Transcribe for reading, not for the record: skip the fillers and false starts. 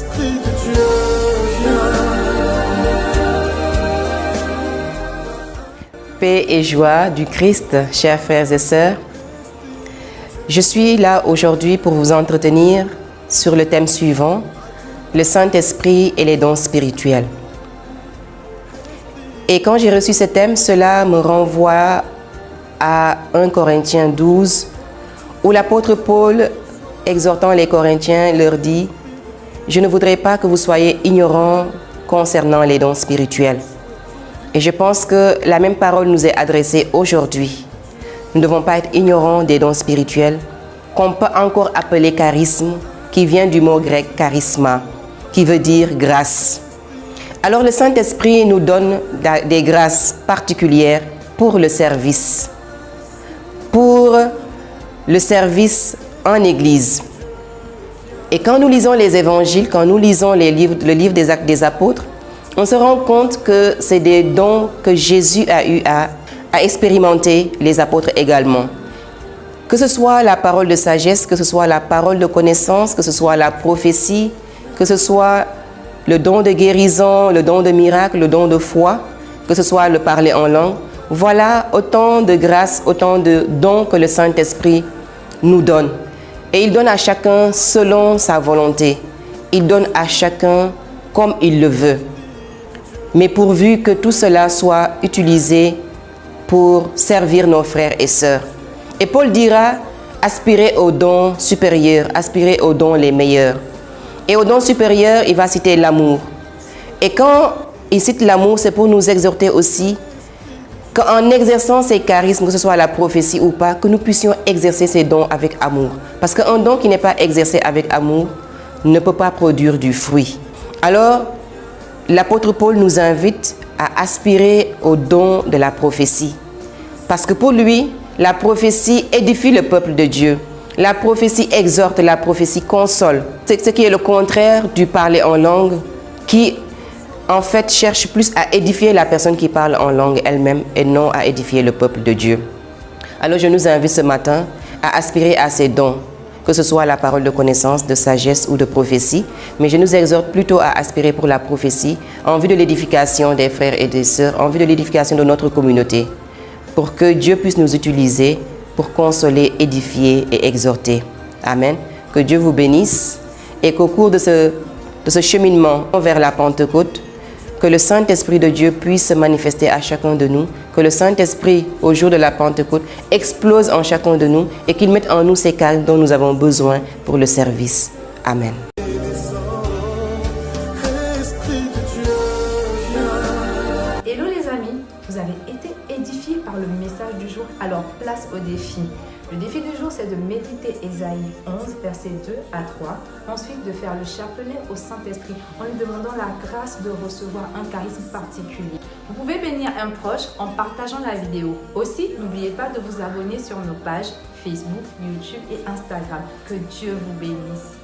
Esprit de Dieu, Paix et joie du Christ, chers frères et sœurs. Je suis là aujourd'hui pour vous entretenir sur le thème suivant, le Saint-Esprit et les dons spirituels. Et quand j'ai reçu ce thème, cela me renvoie à 1 Corinthiens 12, où l'apôtre Paul, exhortant les Corinthiens, leur dit « Je ne voudrais pas que vous soyez ignorants concernant les dons spirituels. » Et je pense que la même parole nous est adressée aujourd'hui. Nous ne devons pas être ignorants des dons spirituels, qu'on peut encore appeler charisme, qui vient du mot grec charisma, qui veut dire grâce. Alors le Saint-Esprit nous donne des grâces particulières pour le service en Église. Et quand nous lisons les évangiles, quand nous lisons le livre des Actes des Apôtres, on se rend compte que c'est des dons que Jésus a eu à expérimenter, les apôtres également. Que ce soit la parole de sagesse, que ce soit la parole de connaissance, que ce soit la prophétie, que ce soit le don de guérison, le don de miracle, le don de foi, que ce soit le parler en langue. Voilà autant de grâces, autant de dons que le Saint-Esprit nous donne. Et il donne à chacun selon sa volonté. Il donne à chacun comme il le veut. Mais pourvu que tout cela soit utilisé pour servir nos frères et sœurs. Et Paul dira, aspirez aux dons supérieurs, aspirez aux dons les meilleurs. Et aux dons supérieurs, il va citer l'amour. Et quand il cite l'amour, c'est pour nous exhorter aussi qu'en exerçant ces charismes, que ce soit la prophétie ou pas, que nous puissions exercer ces dons avec amour. Parce qu'un don qui n'est pas exercé avec amour ne peut pas produire du fruit. Alors, l'apôtre Paul nous invite à aspirer au don de la prophétie. Parce que pour lui, la prophétie édifie le peuple de Dieu. La prophétie exhorte, la prophétie console. C'est ce qui est le contraire du parler en langue, qui en fait cherche plus à édifier la personne qui parle en langue elle-même et non à édifier le peuple de Dieu. Alors je nous invite ce matin à aspirer à ces dons, que ce soit la parole de connaissance, de sagesse ou de prophétie, mais je nous exhorte plutôt à aspirer pour la prophétie en vue de l'édification des frères et des sœurs, en vue de l'édification de notre communauté, pour que Dieu puisse nous utiliser pour consoler, édifier et exhorter. Amen. Que Dieu vous bénisse et qu'au cours de ce cheminement vers la Pentecôte, que le Saint-Esprit de Dieu puisse se manifester à chacun de nous, que le Saint-Esprit, au jour de la Pentecôte, explose en chacun de nous et qu'il mette en nous ces charismes dont nous avons besoin pour le service. Amen. Esprit de Dieu, Hello les amis, vous avez été édifiés par le message du jour, alors place au défi. Le défi du jour, c'est de méditer Ésaïe 11, versets 2 à 3. Ensuite, de faire le chapelet au Saint-Esprit en lui demandant la grâce de recevoir un charisme particulier. Vous pouvez bénir un proche en partageant la vidéo. Aussi, n'oubliez pas de vous abonner sur nos pages Facebook, YouTube et Instagram. Que Dieu vous bénisse.